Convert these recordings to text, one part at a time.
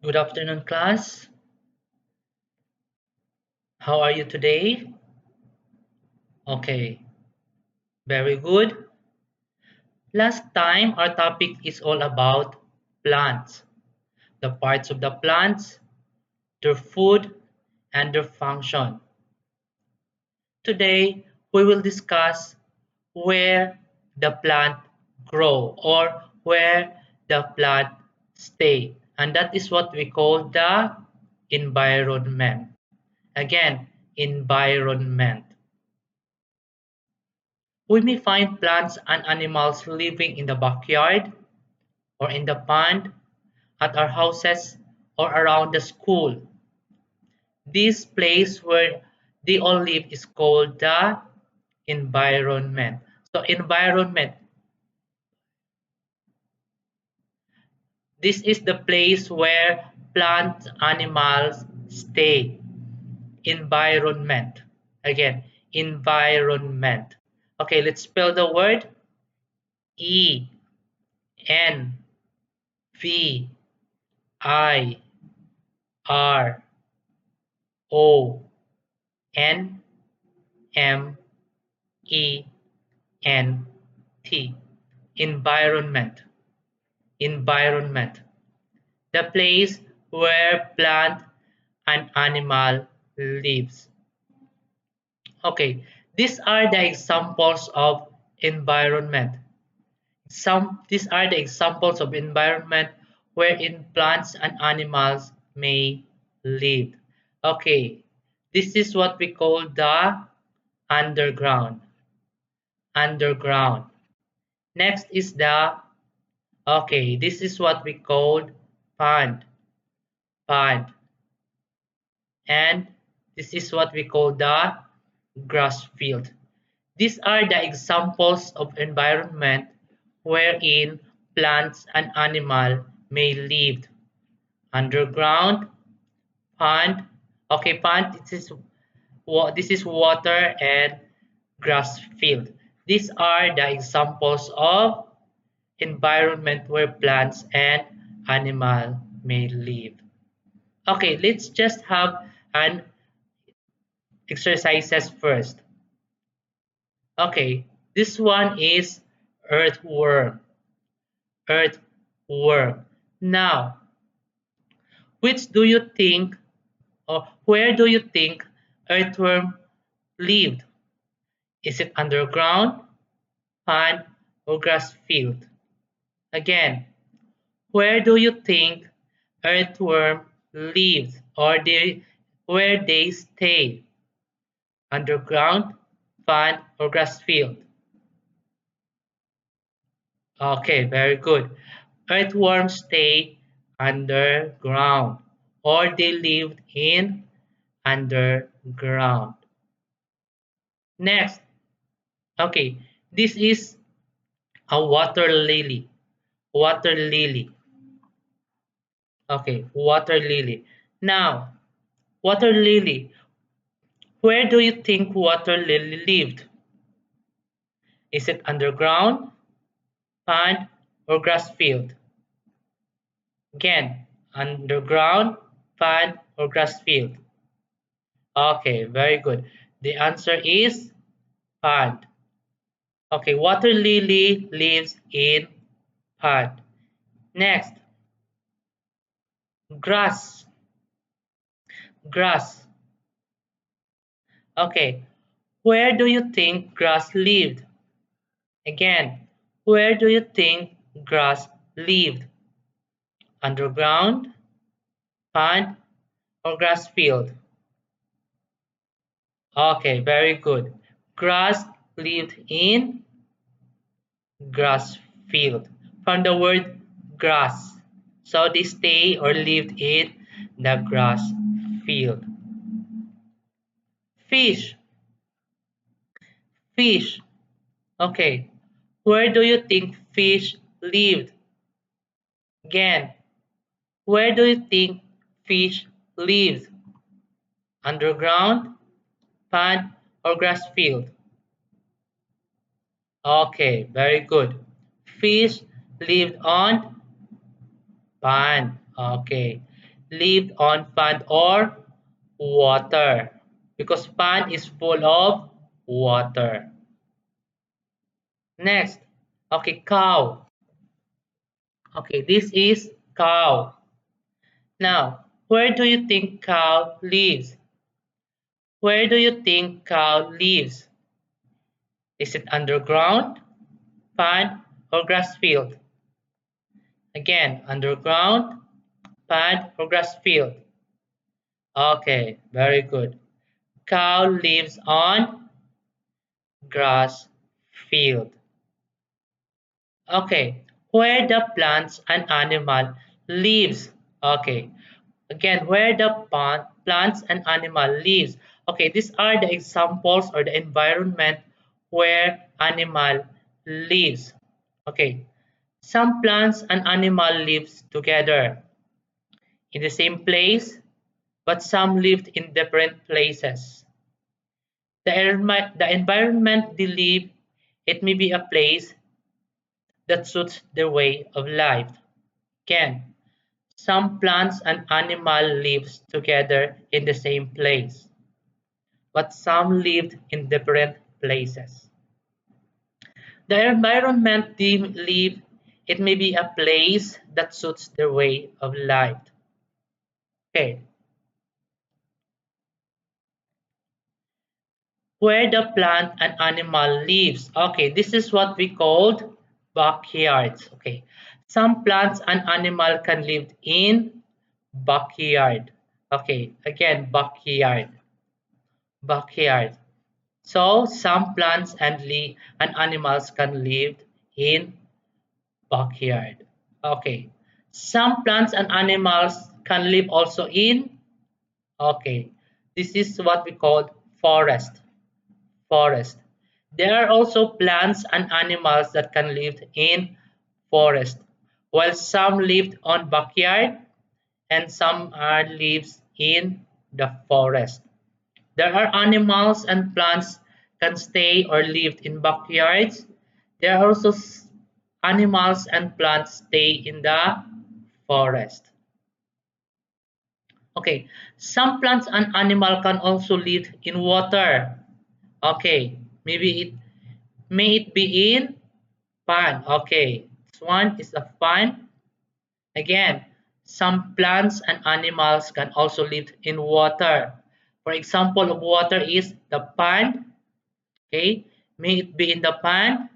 Good afternoon, class. How are you today? Okay, very good. Last time, our topic is all about plants, the parts of the plants, their food, and their function. Today, we will discuss where the plant grow or where the plant stay. And that is what we call the environment. Again, environment. We may find plants and animals living in the backyard or in the pond, at our houses, or around the school. This place where they all live is called the environment. So environment, this is the place where plants, animals stay. Environment. Again, environment. Okay, let's spell the word E N V I R O N M E N T. Environment. Environment. The place where plant and animal lives. Okay, these are the examples of environment. These are the examples of environment wherein plants and animals may live. Okay, this is what we call the underground. Underground. Next is the, okay, this is what we call pond. Pond. And this is what we call the grass field. These are the examples of environment wherein plants and animal may live. Underground, pond, okay, pond, this is water and grass field. These are the examples of environment where plants and animal may live. Okay, let's just have an exercises first. Okay, this one is earthworm. Earthworm. Now, which do you think or where do you think earthworm lived? Is it underground, pond, or grass field? Again, where do you think earthworm lives or where they stay? Underground, pond, or grass field? Okay, very good. Earthworms stay underground or they lived in underground. Next, okay, this is a water lily. Water lily. Okay, water lily. Now, water lily. Where do you think water lily lived? Is it underground, pond, or grass field? Again, underground, pond, or grass field? Okay, very good. The answer is pond. Okay, water lily lives in pond. Next, grass. Grass. Okay, where do you think grass lived? Again, where do you think grass lived? Underground, pond, or grass field? Okay, very good. Grass lived in grass field. From the word grass. So they stay or lived in the grass field. Fish. Fish. Okay. Where do you think fish lived? Again, where do you think fish lives? Underground, pond, or grass field? Okay, very good. Fish lived on pond. Okay. lived on pond or water because pond is full of water. Next, okay, cow. Okay, this is cow. Now, where do you think cow lives? Where do you think cow lives? Is it underground, pond, or grass field? Again, underground, pond, or grass field? Okay, very good. Cow lives on grass field. Okay, where the plants and animal lives. Okay, again, where the plants and animal lives. Okay, these are the examples or the environment where animal lives. Okay, some plants and animal lives together in the same place, but some lived in different places. The environment they live, it may be a place that suits their way of life. Again, some plants and animal lives together in the same place, but some lived in different places. The environment they live, it may be a place that suits their way of life. Okay, where the plant and animal lives. Okay, this is what we called backyards. Okay, some plants and animal can live in backyard. Okay, again, backyard. So some plants and animals can live in backyard. Okay, some plants and animals can live also in. Okay, this is what we call forest. Forest. There are also plants and animals that can live in forest, while some lived on backyard and some are lives in the forest. There are animals and plants can stay or live in backyards. There are also animals and plants stay in the forest. Okay, some plants and animal can also live in water. Okay, may it be in pond. Okay, this one is a pond. Again, some plants and animals can also live in water. For example of water is the pond. Okay, may it be in the pond,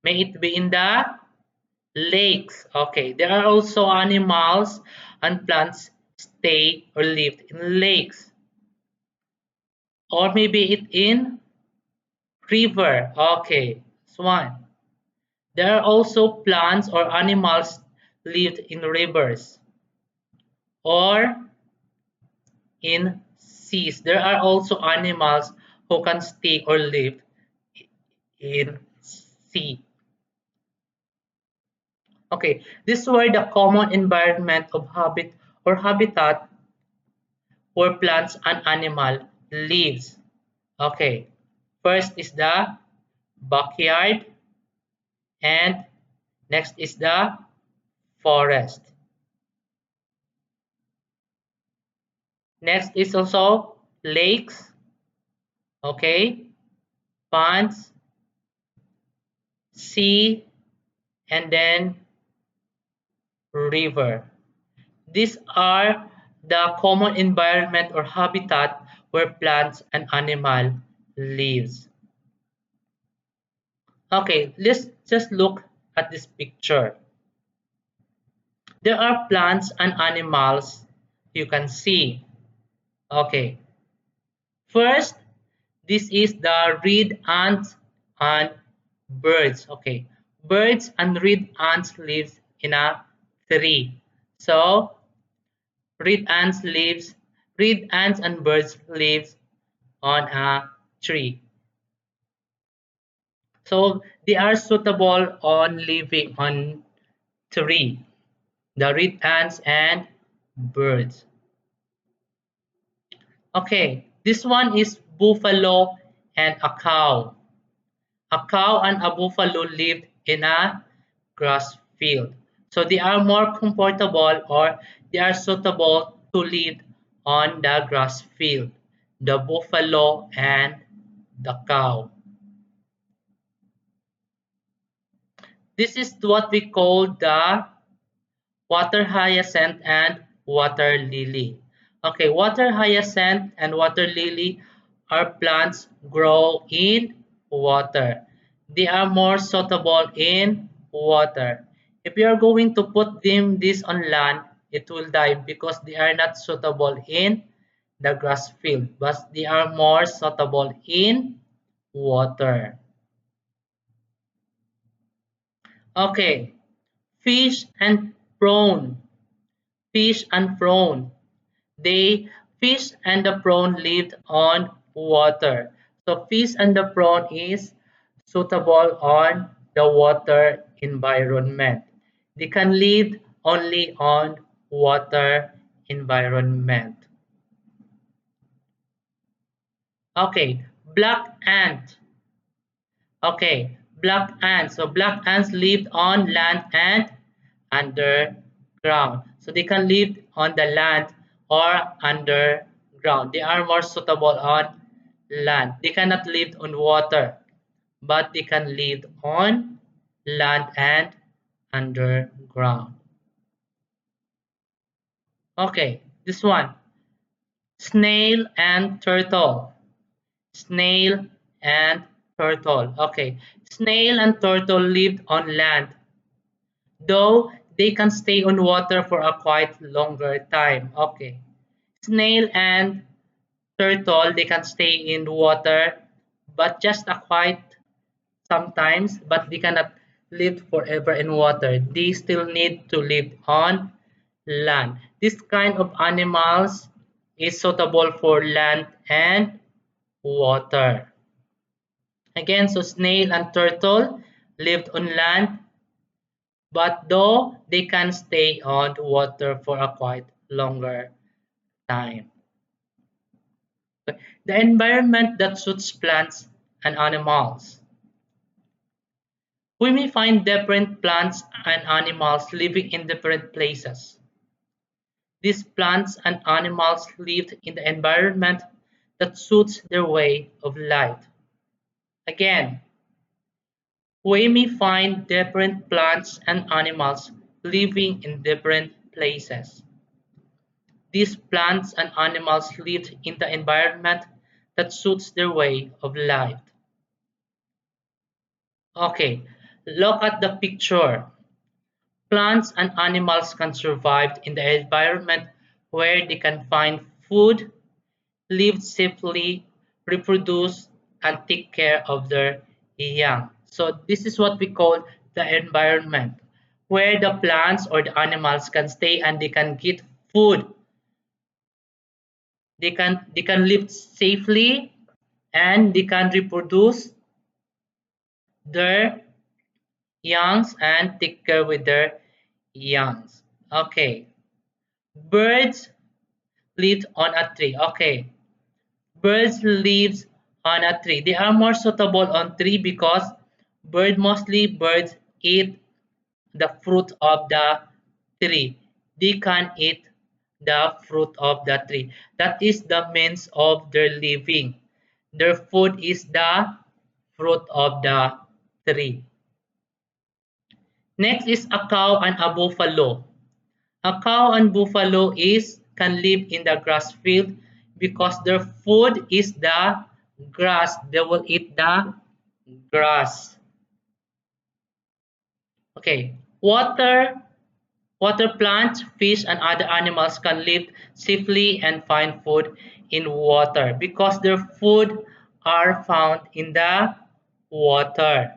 may it be in the lakes. Okay, there are also animals and plants stay or live in lakes, or maybe it in river. Okay, swan. There are also plants or animals lived in rivers or in seas. There are also animals who can stay or live in sea. Okay, these were the common environment of habit or habitat where plants and animal lives. Okay, first is the backyard and next is the forest. Next is also lakes, okay, ponds, sea, and then river. These are the common environment or habitat where plants and animal lives. Okay, let's just look at this picture. There are plants and animals you can see. Okay, first, this is the reed ants and birds. Okay, birds and reed ants live in a tree. So, reed ants lives, reed ants and birds live on a tree. So they are suitable on living on tree, the reed ants and birds. Okay, this one is buffalo and a cow. A cow and a buffalo lived in a grass field. So they are more comfortable or they are suitable to live on the grass field, the buffalo and the cow. This is what we call the water hyacinth and water lily. Okay, water hyacinth and water lily are plants grow in water. They are more suitable in water. If you are going to put them this on land, it will die because they are not suitable in the grass field, but they are more suitable in water. Okay, fish and prawn. Fish and prawn. They fish and the prawn lived on water. So fish and the prawn is suitable on the water environment. They can live only on water environment. Okay, black ant. Okay, black ants. So black ants lived on land and underground. So they can live on the land or underground. They are more suitable on land. They cannot live on water, but they can live on land and underground. Okay, this one. Snail and turtle. Snail and turtle. Okay, snail and turtle lived on land, though they can stay on water for a quite longer time. Okay, snail and turtle, they can stay in water, but just a quite sometimes, but they cannot live forever in water. They still need to live on land. This kind of animals is suitable for land and water. Again, so snail and turtle lived on land, but though they can stay on water for a quite longer time. The environment that suits plants and animals. We may find different plants and animals living in different places. These plants and animals lived in the environment that suits their way of life. Again, we may find different plants and animals living in different places. These plants and animals lived in the environment that suits their way of life. Okay, look at the picture. Plants and animals can survive in the environment where they can find food, live safely, reproduce, and take care of their young. So this is what we call the environment, where the plants or the animals can stay and they can get food. They can live safely and they can reproduce their youngs and take care with their youngs. Okay. Birds live on a tree. Okay. Birds live on a tree. They are more suitable on tree because birds eat the fruit of the tree. They can eat the fruit of the tree. That is the means of their living. Their food is the fruit of the tree. Next is a cow and a buffalo. A cow and buffalo is can live in the grass field because their food is the grass. They will eat the grass. Okay. Water plants, fish, and other animals can live safely and find food in water because their food are found in the water.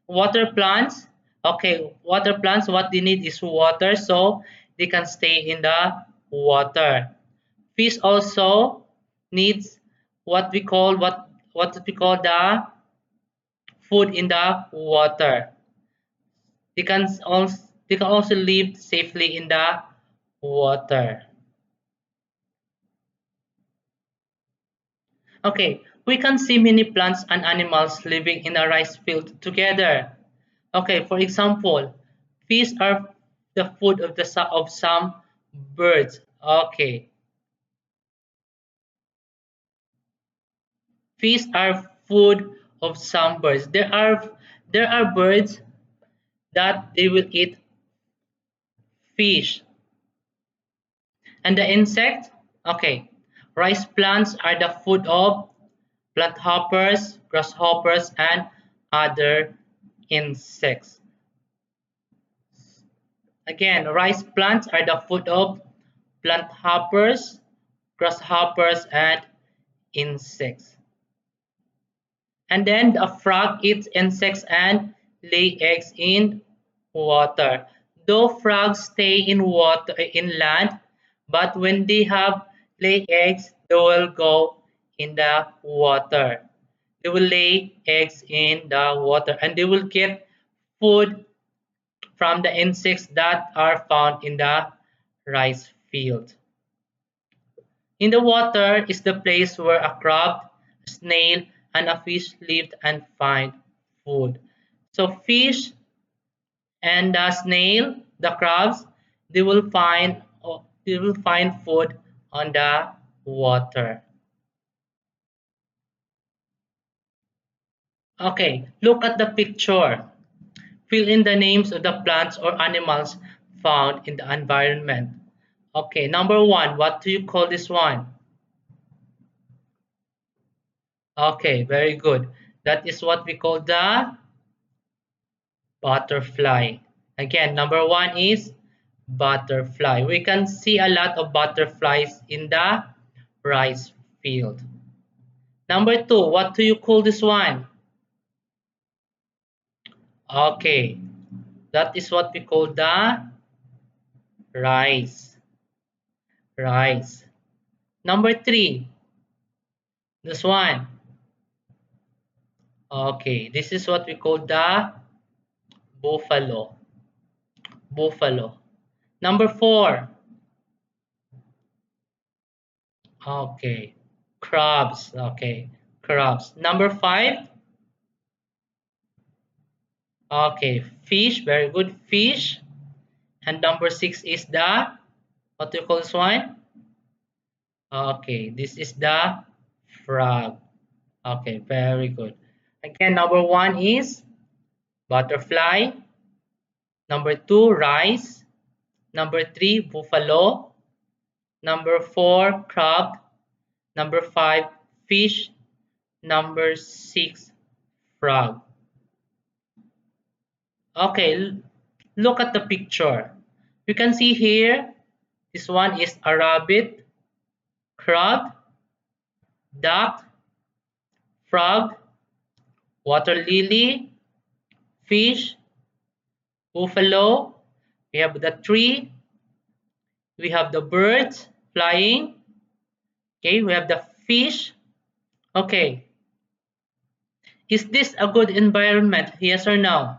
Water plants, okay, water plants, what they need is water, so they can stay in the water. Fish also needs what we call the food in the water. They can also live safely in the water. Okay, we can see many plants and animals living in a rice field together. Okay, for example, fish are the food of of some birds. Okay, fish are food of some birds. There are birds that they will eat fish. And the insect? Okay. Rice plants are the food of plant hoppers, grasshoppers, and other insects. Again, rice plants are the food of plant hoppers, grasshoppers, and insects. And then a frog eats insects and lay eggs in water. Though frogs stay in water in land, but when they have lay eggs, they will go in the water. They will lay eggs in the water and they will get food from the insects that are found in the rice field. In the water is the place where a crab, a snail, and a fish live and find food. So fish and the snail, the crabs, they will find food on the water. Okay, look at the picture. Fill in the names of the plants or animals found in the environment. Okay, number one, what do you call this one? Okay, very good. That is what we call the butterfly. Again, number one is butterfly. We can see a lot of butterflies in the rice field. Number two, what do you call this one? Okay, that is what we call the rice. Rice. Number three, this one. Okay, this is what we call the buffalo. Buffalo. Number four. Okay, crabs. Okay, crabs. Number five. Okay, fish. Very good. Fish. And number six is the, what do you call this one? Okay, this is the frog. Okay, very good. Again, number one is butterfly. Number two, rice. Number three, buffalo. Number four, crab. Number five, fish. Number six, frog. Okay, look at the picture. You can see here, this one is a rabbit, crab, duck, frog, water lily, fish, buffalo. We have the tree. We have the birds flying. Okay, we have the fish. Okay, is this a good environment? Yes or no?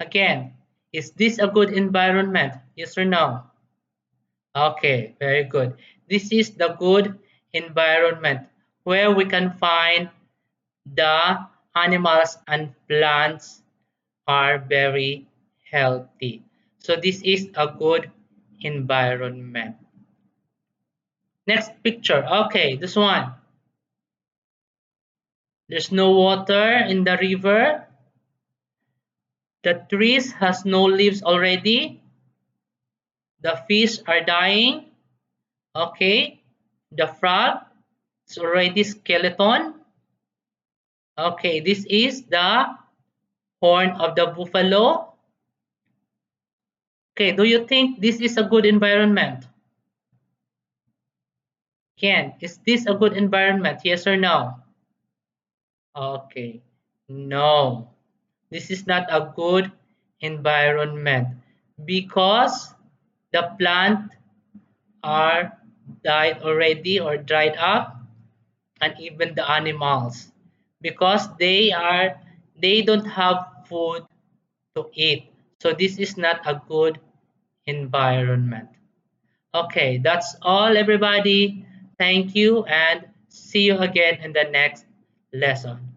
Again, is this a good environment? Yes or no? Okay, very good. This is the good environment where we can find the animals and plants are very healthy. So this is a good environment. Next picture. Okay, this one. There's no water in the river. The trees has no leaves already. The fish are dying. Okay. The frog is already skeleton. Okay, this is the horn of the buffalo. Okay, do you think this is a good environment? Ken, is this a good environment? Yes or no? Okay, no. This is not a good environment because the plant are died already or dried up, and even the animals because they don't have food to eat. So this is not a good environment. Okay, that's all everybody. Thank you and see you again in the next lesson.